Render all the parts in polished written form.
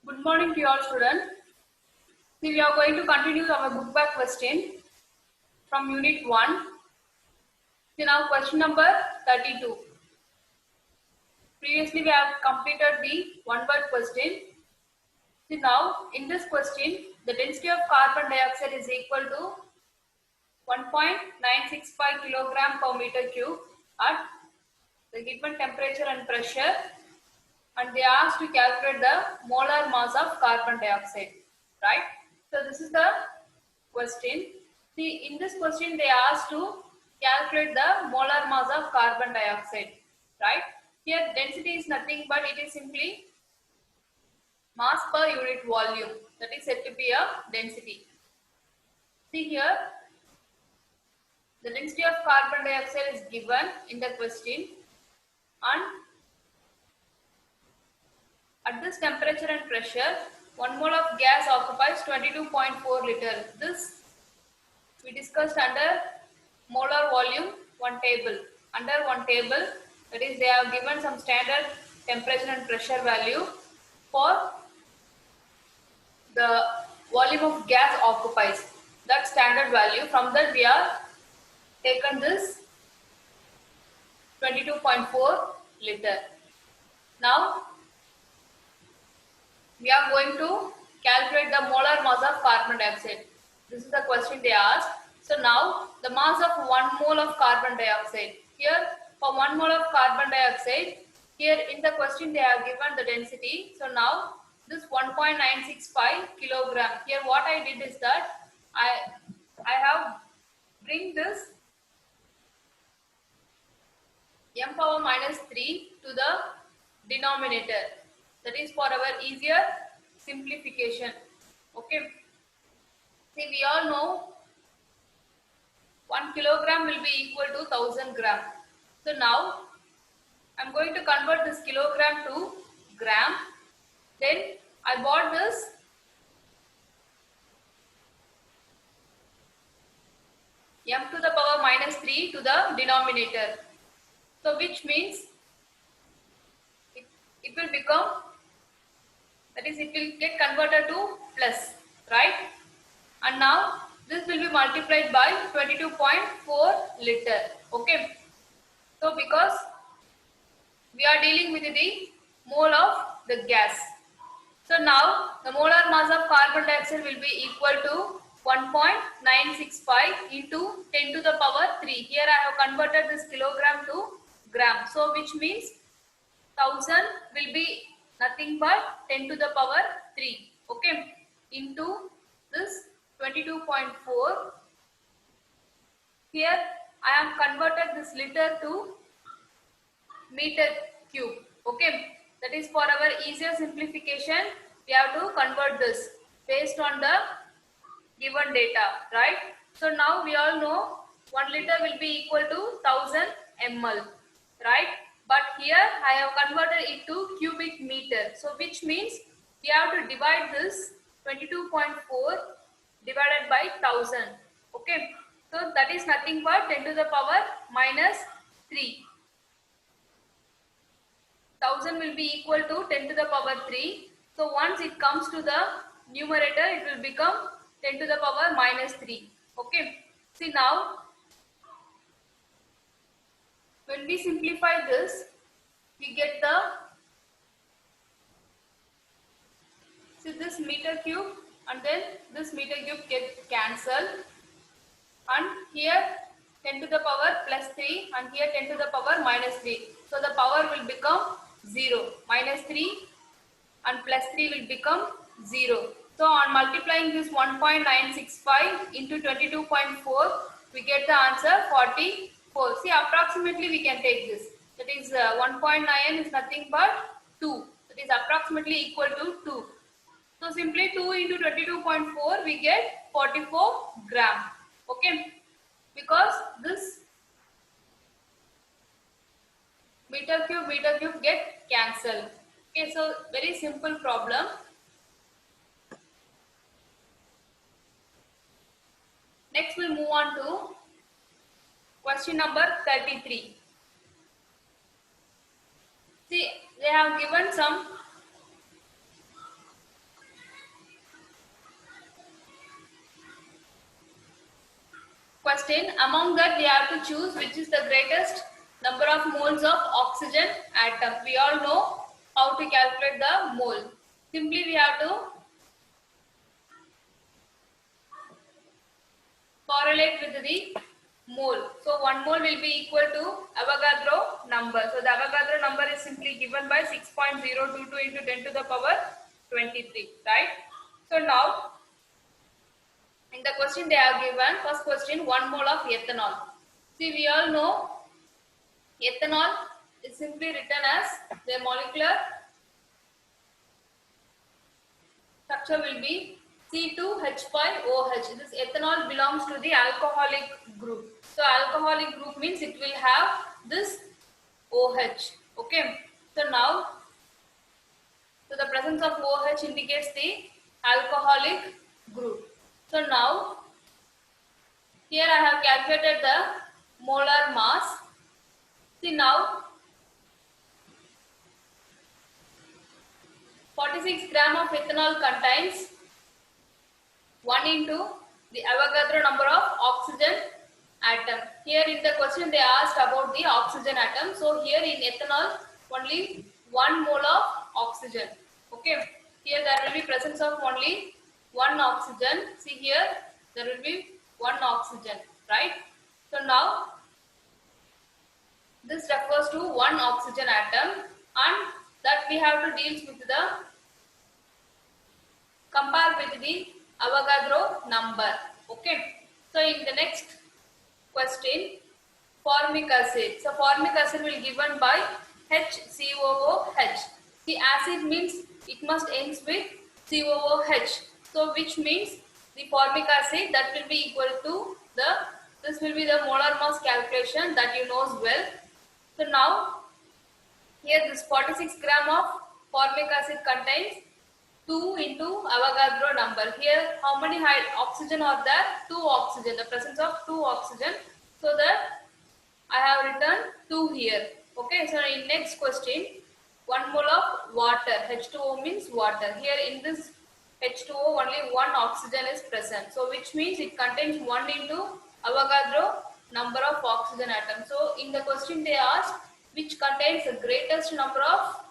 Good morning to you all students. See, we are going to continue our book back question from unit 1. See now question number 32. Previously we have completed the one word question. See now in this question the density of carbon dioxide is equal to 1.965 kilogram per meter cube at the given temperature and pressure, and they are asked to calculate the molar mass of carbon dioxide, right? So this is the question. See, in this question they asked to calculate the molar mass of carbon dioxide, right? Here density is nothing but it is simply mass per unit volume, that is said to be a density. See here, the density of carbon dioxide is given in the question, and at this temperature and pressure 1 mole of gas occupies 22.4 liters. This we discussed under molar volume one table. Under one table, that is they have given some standard temperature and pressure value for the volume of gas occupies. That standard value, from that we are taken this 22.4 liter. Now we are going to calculate the molar mass of carbon dioxide. This is the question they asked. So now the mass of 1 mole of carbon dioxide. Here for 1 mole of carbon dioxide, here in the question they have given the density. So now this 1.965 kilogram. Here what I did is that I have bring this m power minus 3 to the denominator. That is for our easier simplification. Okay. See, we all know 1 kilogram will be equal to 1000 gram. So now I am going to convert this kilogram to gram. Then I bought this m to the power minus 3 to the denominator. So which means it will become, that is it will get converted to plus, right? And now this will be multiplied by 22.4 liter. Okay. So because we are dealing with the mole of the gas. So now the molar mass of carbon dioxide will be equal to 1.965 into 10 to the power 3. Here I have converted this kilogram to gram. So which means 1000 will be nothing but 10 to the power 3. Okay. Into this 22.4. Here I am converted this liter to meter cube. Okay. That is for our easier simplification. We have to convert this based on the given data, right? So now we all know 1 liter will be equal to 1000 ml, right? But here I have converted it to cubic meter. So which means we have to divide this 22.4 divided by 1000. Okay. So that is nothing but 10 to the power minus 3. 1000 will be equal to 10 to the power 3. So once it comes to the numerator, it will become 10 to the power minus 3. Okay. See now, when we simplify this, we get the, see this meter cube and then this meter cube get cancelled, and here 10 to the power plus 3 and here 10 to the power minus 3. So the power will become 0. Minus 3 and plus 3 will become 0. So on multiplying this 1.965 into 22.4, we get the answer 44. See, approximately we can take this. That is 1.9 is nothing but 2. That is approximately equal to 2. So simply 2 into 22.4 we get 44 gram. Okay. Because this meter cube get cancelled. Okay, so very simple problem. Next we'll move on to question number 33. See, they have given some Question, among that we have to choose which is the greatest number of moles of oxygen atom. We all know how to calculate the mole. Simply we have to correlate with the mole. So 1 mole will be equal to Avogadro number. So the Avogadro number is simply given by 6.022 into 10 to the power 23, right? So now in the question they have given, first question, 1 mole of ethanol. See, we all know ethanol is simply written as the molecular structure will be C2H5OH. This ethanol belongs to the alcoholic group. So alcoholic group means it will have this OH. Okay. So now, so the presence of OH indicates the alcoholic group. So now, here I have calculated the molar mass. See now, 46 gram of ethanol contains 1 into the Avogadro number of oxygen atom. Here in the question they asked about the oxygen atom. So here in ethanol only 1 mole of oxygen. Okay. Here there will be presence of only 1 oxygen. See here there will be 1 oxygen, right? So now this refers to 1 oxygen atom, and that we have to deal with the compare with the Avogadro number. Okay. So in the next question, formic acid. So formic acid will given by HCOOH. The acid means it must ends with COOH. So which means the formic acid that will be equal to this will be the molar mass calculation that you knows well. So now here this 46 gram of formic acid contains 2 into Avogadro number. Here how many oxygen are there? 2 oxygen, the presence of 2 oxygen. So that I have written 2 here. Okay, so in next question, 1 mole of water, H2O means water. Here in this H2O only 1 oxygen is present. So which means it contains 1 into Avogadro number of oxygen atoms. So in the question they asked which contains the greatest number of,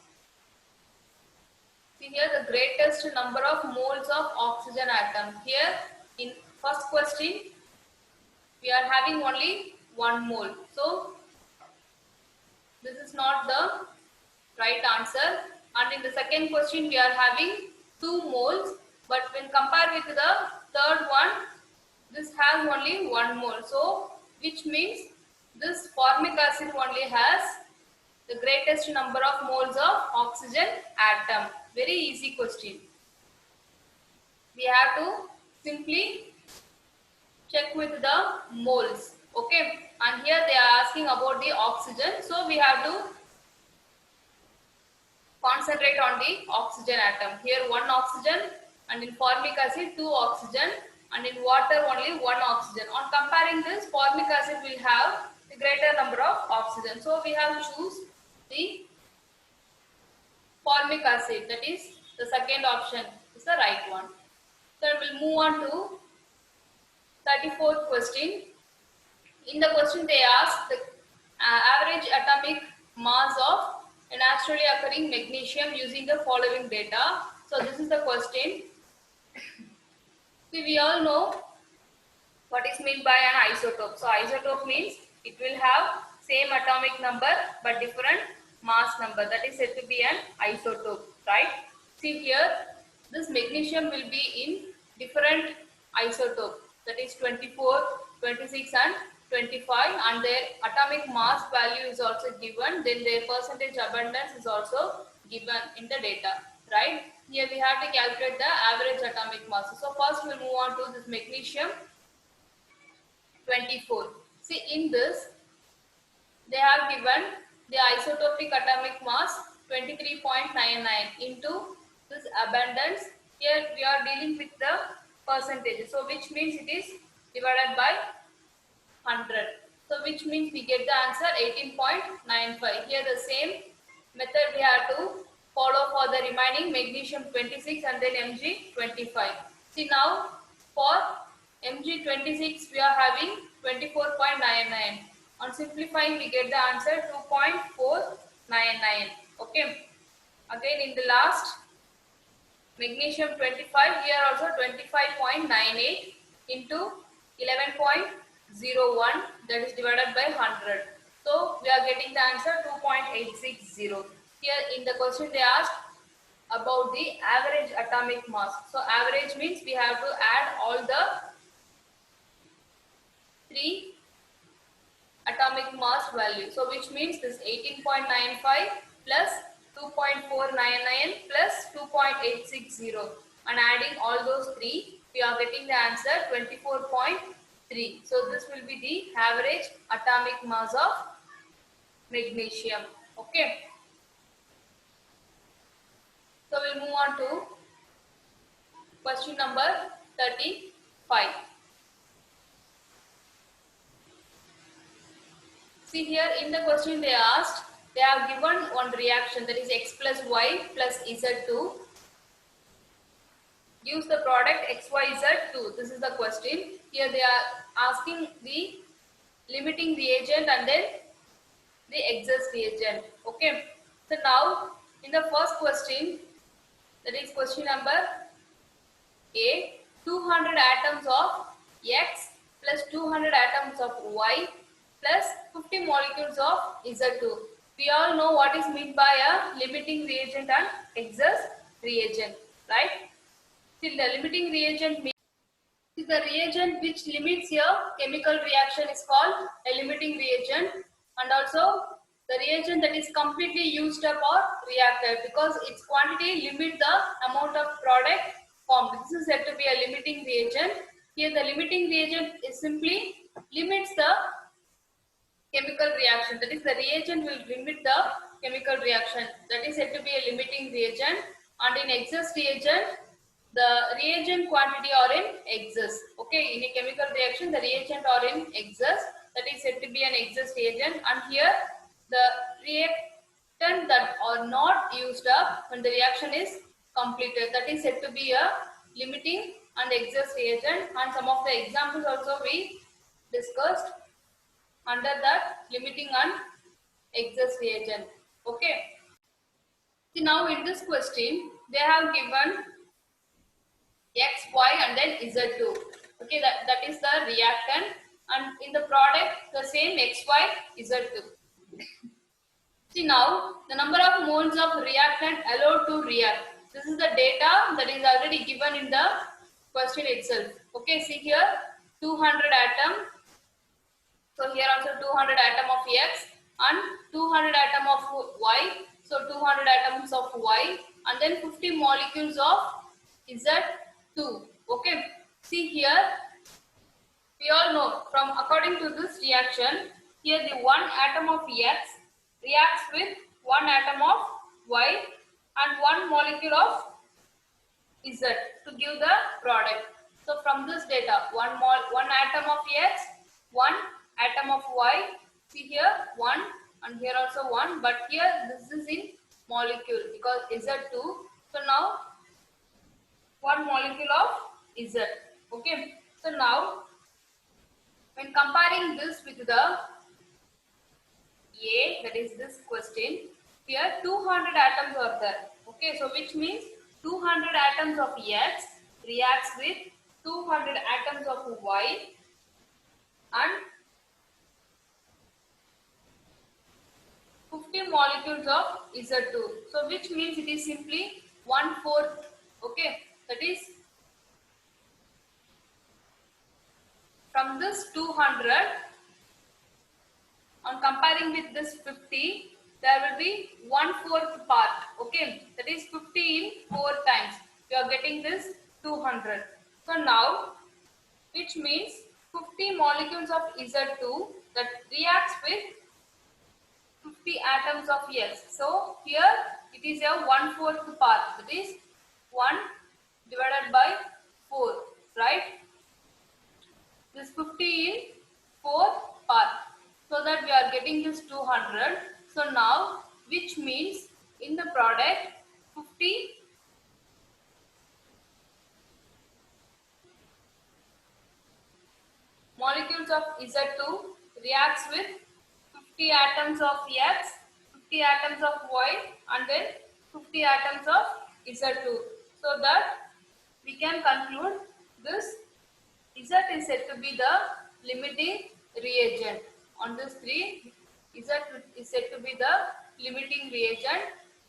see here the greatest number of moles of oxygen atom. Here in first question we are having only 1 mole. So this is not the right answer. And in the second question we are having 2 moles, but when compared with the third one, this has only 1 mole. So which means this formic acid only has the greatest number of moles of oxygen atom. Very easy question. We have to simply check with the moles. Okay, and here they are asking about the oxygen. So we have to concentrate on the oxygen atom. Here 1 oxygen, and in formic acid 2 oxygen, and in water only 1 oxygen. On comparing this, formic acid will have the greater number of oxygen. So we have to choose the formic acid, that is the second option is the right one. So we'll move on to 34th question. In the question they ask the average atomic mass of a naturally occurring magnesium using the following data. So this is the question. See, we all know what is meant by an isotope. So isotope means it will have same atomic number but different mass number. That is said to be an isotope, right? See here, this magnesium will be in different isotope. That is 24, 26 and 25, and their atomic mass value is also given. Then their percentage abundance is also given in the data, right? Here we have to calculate the average atomic mass. So first we'll move on to this magnesium 24. See, in this they have given the isotopic atomic mass 23.99 into this abundance. Here we are dealing with the percentage, so which means it is divided by 100. So which means we get the answer 18.95. Here the same method we have to follow for the remaining magnesium 26 and then Mg 25. See now for Mg26 we are having 24.99. On simplifying we get the answer 2.499. Okay. Again in the last magnesium 25, here also 25.98 into 11.01, that is divided by 100. So we are getting the answer 2.860. Here in the question they asked about the average atomic mass. So average means we have to add all the three atomic mass value. So which means this 18.95 plus 2.499 plus 2.860, and adding all those three we are getting the answer 24.3. So this will be the average atomic mass of magnesium. Okay. So we'll move on to question number 35. See here in the question they asked, they have given one reaction, that is x plus y plus z2 gives the product xyz2. This is the question. Here they are asking the limiting reagent and then the excess reagent. Okay. So now in the first question, that is question number A, 200 atoms of X plus 200 atoms of Y plus 50 molecules of Z2. We all know what is meant by a limiting reagent and excess reagent, right? See, the limiting reagent means the reagent which limits your chemical reaction is called a limiting reagent, and also the reagent that is completely used up or reacted because its quantity limit the amount of product formed. This is said to be a limiting reagent. Here the limiting reagent is simply limits the chemical reaction, that is the reagent will limit the chemical reaction, that is said to be a limiting reagent. And in excess reagent, the reagent quantity are in excess. Okay, in a chemical reaction the reagent are in excess, that is said to be an excess reagent. And here the reactant that are not used up when the reaction is completed, that is said to be a limiting and excess reagent. And some of the examples also we discussed under that limiting and excess reagent. Okay. See, now in this question they have given X, Y and then Z2. Okay, that is the reactant, and in the product the same X, Y, Z2. See, now the number of moles of reactant allowed to react. This is the data that is already given in the question itself. Okay, see here 200 atom. So here also 200 atom of X and 200 atom of Y. So 200 atoms of Y and then 50 molecules of Z2. Okay. See here, we all know from according to this reaction, here the one atom of X reacts with one atom of Y and one molecule of Z to give the product. So from this data, one atom of X, one atom of Y. See here one and here also one, but here this is in molecule because Z2. So now one molecule of Z. Okay. So now when comparing this with the A, that is this question, here 200 atoms are there. Okay, so which means 200 atoms of X reacts with 200 atoms of Y and 50 molecules of Z2. So which means it is simply 1/4. Okay, that is from this 200 on comparing with this 50, there will be 1/4 part. Okay, that is 50 in 4 times. You are getting this 200. So now, which means 50 molecules of Z2 that reacts with 50 atoms of X. So here it is a 1/4 part. That is 1 divided by 4, right? This 50 in 4 part. So that we are getting this 200. So now, which means in the product 50 molecules of Z2 reacts with 50 atoms of X, 50 atoms of Y, and then 50 atoms of Z2. So that we can conclude this Z is said to be the limiting reagent. On this 3, Z is said to be the limiting reagent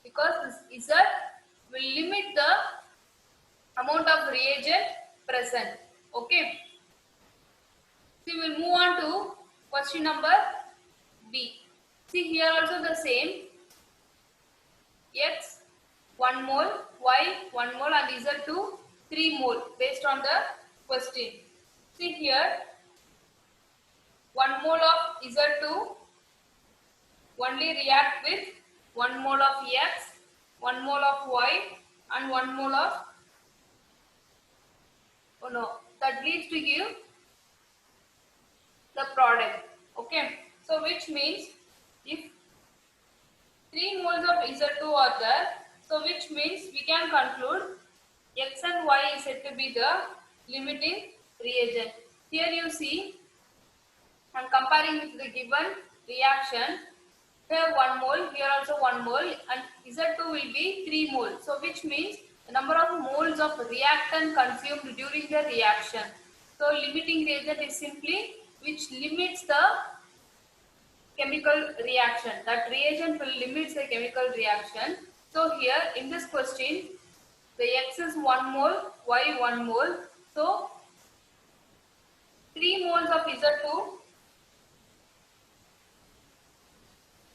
because this Z will limit the amount of reagent present. Okay. So we will move on to question number B. See here also the same. X 1 mole, Y 1 mole and Z2 3 mole based on the question. See here 1 mole of Z2 only react with 1 mole of X, 1 mole of Y and 1 mole of that leads to give the product. Okay, so which means if 3 moles of Z2 are there, so which means we can conclude X and Y is said to be the limiting reagent. Here you see I am comparing with the given reaction. Here 1 mole, here also 1 mole and Z2 will be 3 mole. So which means the number of moles of reactant consumed during the reaction. So limiting reagent is simply which limits the chemical reaction. That reagent will limit the chemical reaction. So here in this question, the X is 1 mole, Y 1 mole. So 3 moles of Z2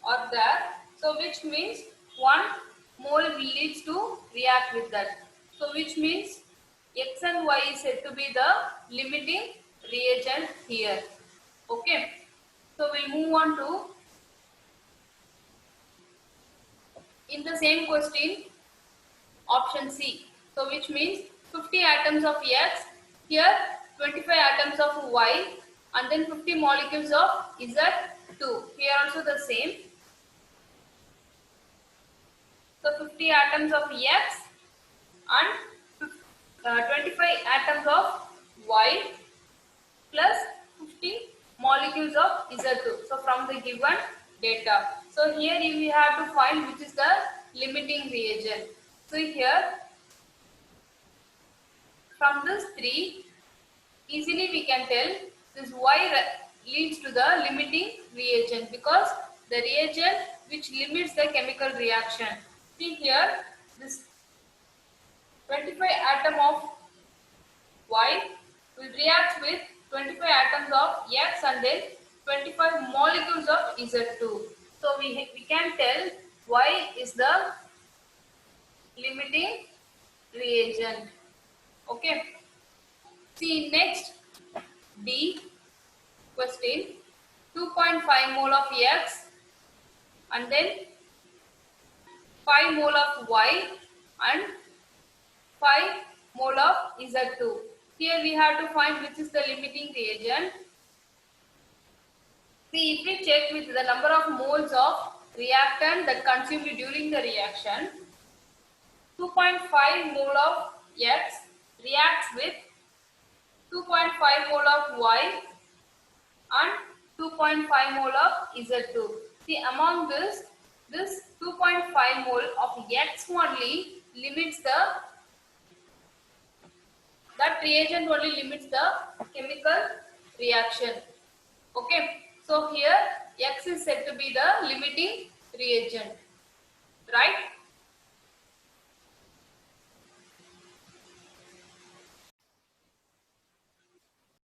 are there. So which means 1 mole leads to react with that. So which means X and Y is said to be the limiting reagent here. Okay. So we'll move on to in the same question option C. So which means 50 atoms of X, here 25 atoms of Y and then 50 molecules of Z2. Here also the same. So 50 atoms of X and 25 atoms of Y plus 50 molecules of Z2. So from the given data. So here we have to find which is the limiting reagent. So here from this 3 easily we can tell this Y leads to the limiting reagent because the reagent which limits the chemical reaction. See here this 25 atom of Y will react with 25 atoms of X and then 25 molecules of Z2. So we can tell Y is the limiting reagent. Okay. See next D question 2.5 mole of X and then 5 mole of Y and 5 mole of Z2. Here we have to find which is the limiting reagent. See, if we check with the number of moles of reactant that consumed during the reaction, 2.5 mole of X reacts with 2.5 mole of Y and 2.5 mole of Z2. See, among this 2.5 mole of X only limits that reagent only limits the chemical reaction. Okay. So here X is said to be the limiting reagent. Right?